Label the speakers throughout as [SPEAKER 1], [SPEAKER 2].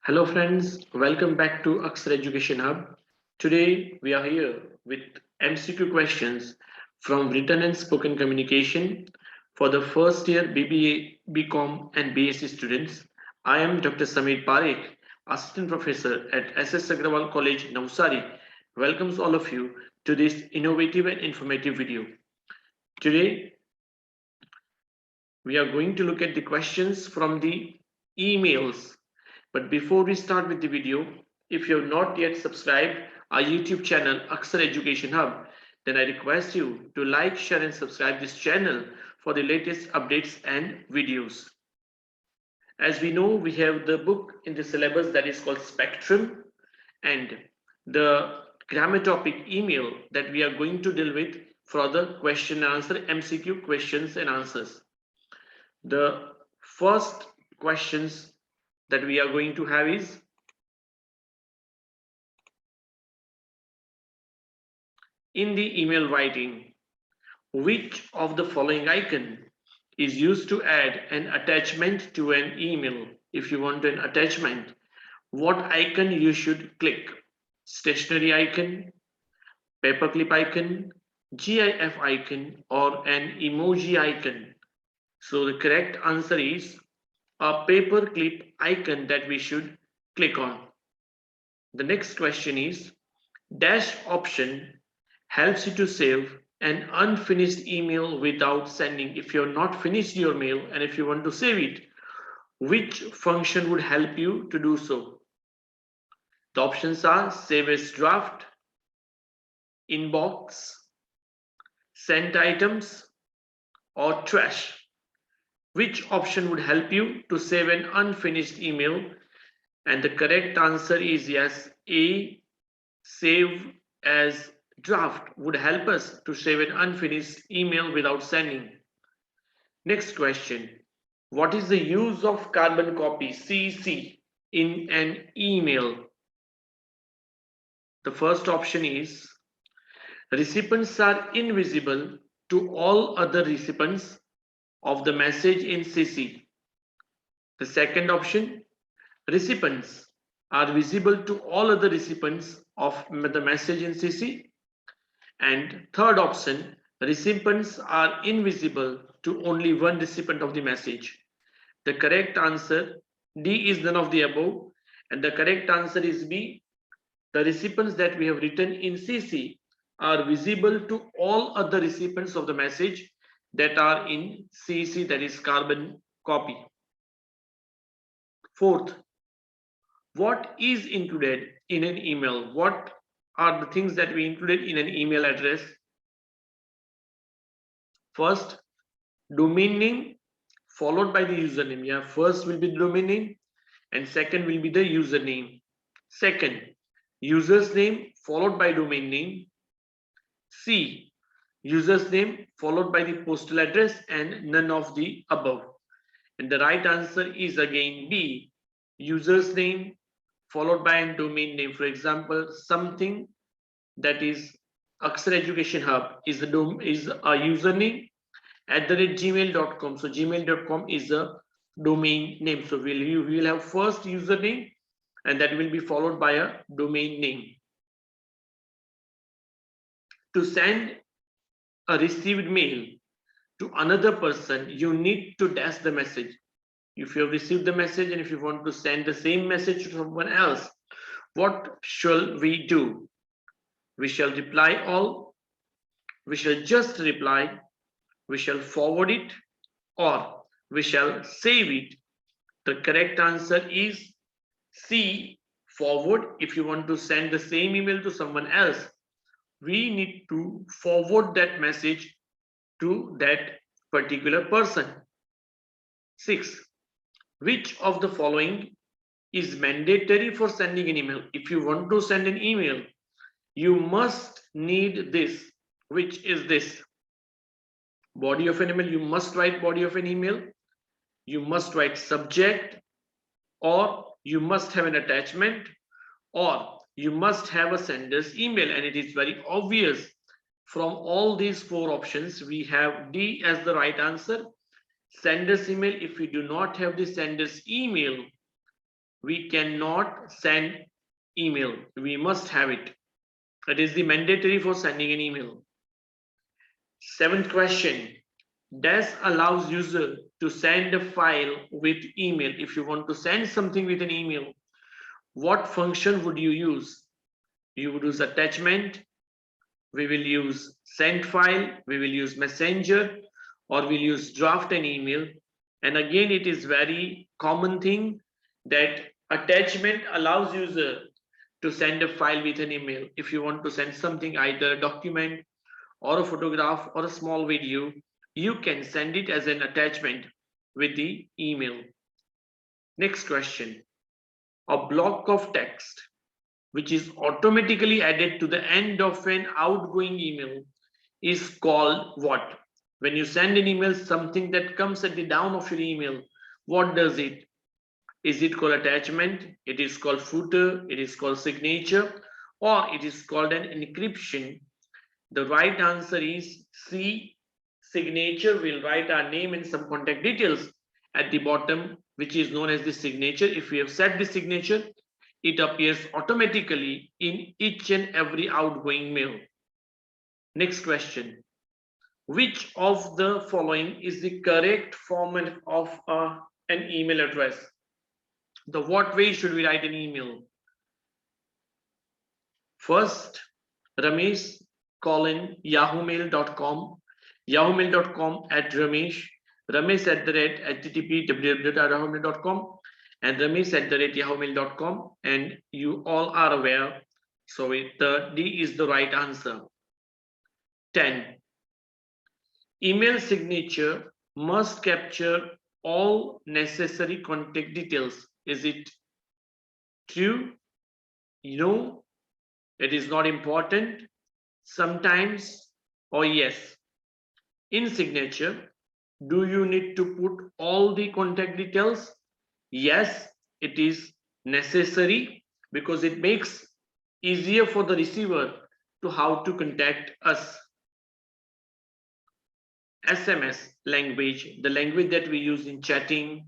[SPEAKER 1] Hello friends, welcome back to Akshar Education Hub. Today we are here with MCQ questions from written and spoken communication for the first year BBA, BCom and BSc students. I am Dr. Samir Parekh, Assistant Professor at SS Agrawal College, Navsari. Welcomes all of you to this innovative and informative video. Today we are going to look at the questions from the emails. But before we start with the video, if you have not yet subscribed our YouTube channel Akshar Education Hub, then I request you to like, share and subscribe this channel for the latest updates and videos. As we know, we have the book in the syllabus that is called Spectrum and the grammar topic email that we are going to deal with for the question and answer MCQ questions and answers. The first questions that we are going to have is in the email writing, which of the following icon is used to add an attachment to an email? If you want an attachment, what icon you should click? Stationery icon, paperclip icon, GIF icon, or an emoji icon? So the correct answer is a paperclip icon that we should click on. The next question is dash option helps you to save an unfinished email without sending. If you're not finished your mail and if you want to save it, which function would help you to do so? The options are save as draft, inbox, sent items, or trash. Which option would help you to save an unfinished email? And the correct answer is yes, A, save as draft would help us to save an unfinished email without sending. Next question. What is the use of carbon copy CC in an email? The first option is recipients are invisible to all other recipients of the message in CC. The second option, recipients are visible to all other recipients of the message in CC. And third option, recipients are invisible to only one recipient of the message. The correct answer, D, is none of the above. And the correct answer is B. The recipients that we have written in CC are visible to all other recipients of the message that are in CC, that is carbon copy. Fourth, what is included in an email? What are the things that we included in an email address? First, domain name followed by the username. Yeah, first will be the domain name and second will be the username. Second, user's name followed by domain name. C, user's name followed by the postal address and none of the above. And the right answer is again B, user's name followed by a domain name. For example, something that is Akshar Education Hub is a username @gmail.com. So gmail.com is a domain name. So we will have first username and that will be followed by a domain name. To send a received mail to another person, you need to dash the message. If you have received the message and if you want to send the same message to someone else, what shall we do? We shall reply all, we shall just reply, we shall forward it, or we shall save it. The correct answer is C, forward. If you want to send the same email to someone else, we need to forward that message to that particular person. 6. Which of the following is mandatory for sending an email? If you want to send an email, you must need this. Which is this? Body of an email, you must write body of an email, you must write subject, or you must have an attachment, or you must have a sender's email. And it is very obvious from all these four options, we have D as the right answer. Sender's email, if you do not have the sender's email, we cannot send email. We must have it. It is the mandatory for sending an email. Seventh question. DAS allows user to send a file with email. If you want to send something with an email, what function would you use? You would use attachment, we will use send file, we will use messenger, or we'll use draft an email. And again, it is very common thing that attachment allows user to send a file with an email. If you want to send something, either a document or a photograph or a small video, you can send it as an attachment with the email. Next question. A block of text which is automatically added to the end of an outgoing email is called what? When you send an email, something that comes at the down of your email, what does it? Is it called attachment? It is called footer, it is called signature, or it is called an encryption? The right answer is C. Signature. Will write our name and some contact details at the bottom, which is known as the signature. If we have set the signature, it appears automatically in each and every outgoing mail. Next question. Which of the following is the correct format of an email address? The what way should we write an email? First, Ramesh yahoomail.com, yahoomail.com at Ramesh, Ramesh at the rate http www.yahoomail.com, and Ramesh at the rate yahoomail.com, and you all are aware. So the D is the right answer. 10. Email signature must capture all necessary contact details. Is it true? No, it is not important. Sometimes, or yes. In signature, do you need to put all the contact details? Yes, it is necessary because it makes easier for the receiver to how to contact us. SMS language, the language that we use in chatting,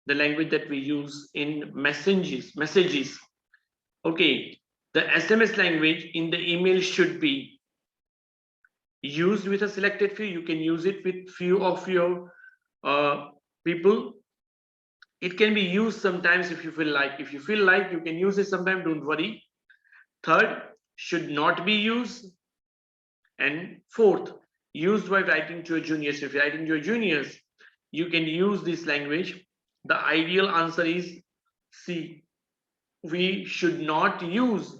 [SPEAKER 1] the language that we use in messages. Okay, the SMS language in the email should be used with a selected few. You can use it with few of your people. It can be used sometimes if you feel like. If you feel like, you can use it sometimes, don't worry. Third, should not be used. And fourth, used while writing to your juniors. If you're writing to your juniors, you can use this language. The ideal answer is C. We should not use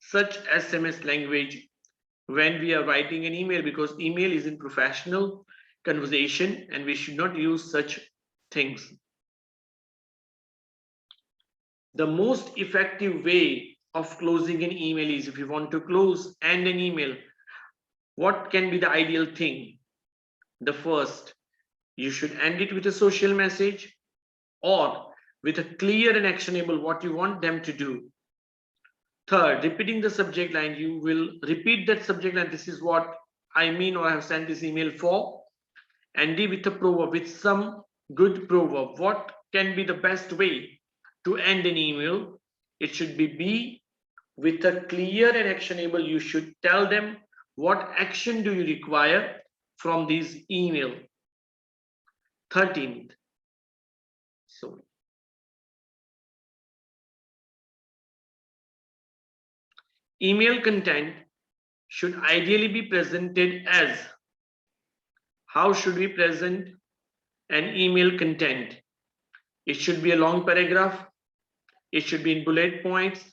[SPEAKER 1] such SMS language when we are writing an email, because email is in professional conversation and we should not use such things. The most effective way of closing an email is, if you want to close and an email, what can be the ideal thing? The first, you should end it with a social message or with a clear and actionable what you want them to do. Third, repeating the subject line, you will repeat that subject line. This is what I mean, or I have sent this email for. And D with a proverb, with some good proverb. What can be the best way to end an email? It should be B with a clear and actionable. You should tell them what action do you require from this email. 13th. So email content should ideally be presented as. How should we present an email content? It should be a long paragraph. It should be in bullet points.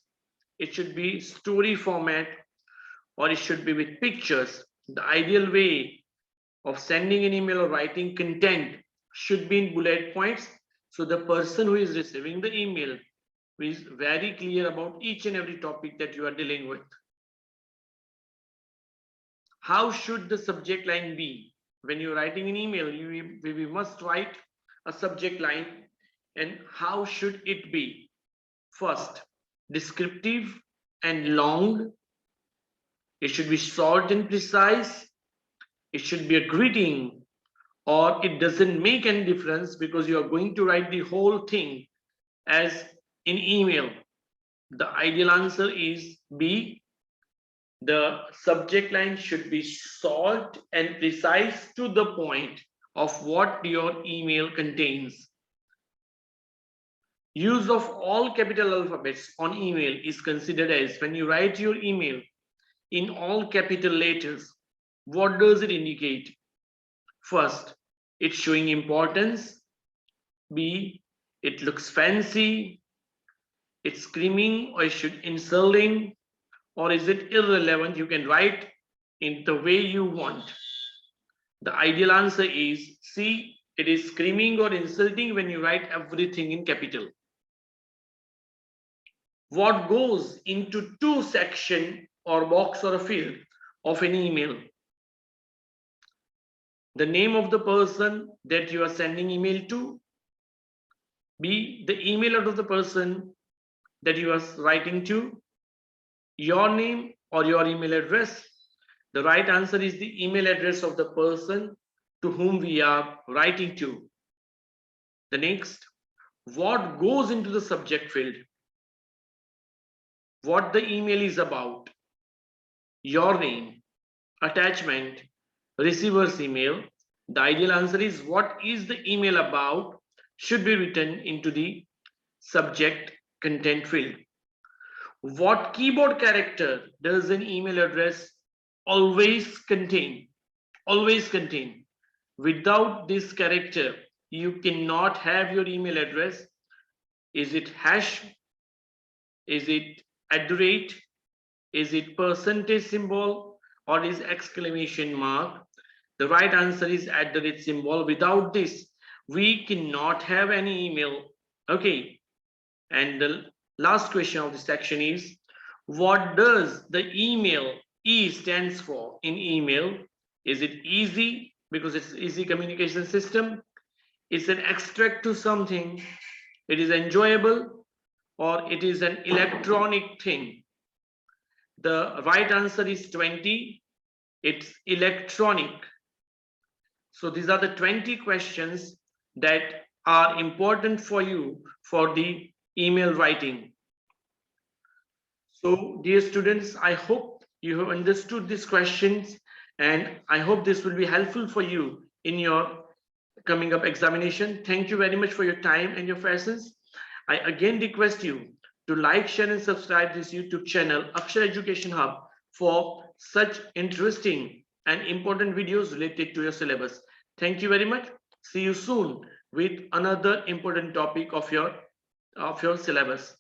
[SPEAKER 1] It should be story format, or it should be with pictures. The ideal way of sending an email or writing content should be in bullet points. So the person who is receiving the email is very clear about each and every topic that you are dealing with. How should the subject line be? When you're writing an email, we must write a subject line. And how should it be? First, descriptive and long. It should be short and precise. It should be a greeting, or it doesn't make any difference because you are going to write the whole thing as in email? The ideal answer is B. The subject line should be short and precise to the point of what your email contains. Use of all capital alphabets on email is considered as when you write your email in all capital letters. What does it indicate? First, it's showing importance. B, it looks fancy. It's screaming or insulting, or is it irrelevant? You can write in the way you want. The ideal answer is C. It is screaming or insulting when you write everything in capital. What goes into two section or box or a field of an email? The name of the person that you are sending email to. B, the email of the person that you are writing to. Your name or your email address. The right answer is the email address of the person to whom we are writing to. The next, what goes into the subject field? What the email is about. Your name, attachment, receiver's email. The ideal answer is what is the email about should be written into the subject content field. What keyboard character does an email address always contain? Always contain. Without this character, you cannot have your email address. Is it hash? Is it @? Is it percentage symbol? Or is exclamation mark? The right answer is @ symbol. Without this, we cannot have any email. Okay. And the last question of this section is, what does the email E stands for in email? Is it easy? Because it's easy communication system. It's an extract to something. It is enjoyable, or it is an electronic thing. The right answer is 20. It's electronic. So these are the 20 questions that are important for you for the email writing. So dear students, I hope you have understood these questions, and I hope this will be helpful for you in your coming up examination. Thank you very much for your time and your presence. I again request you to like, share and subscribe this YouTube channel, Akshar Education Hub, for such interesting and important videos related to your syllabus. Thank you very much. See you soon with another important topic of your syllabus.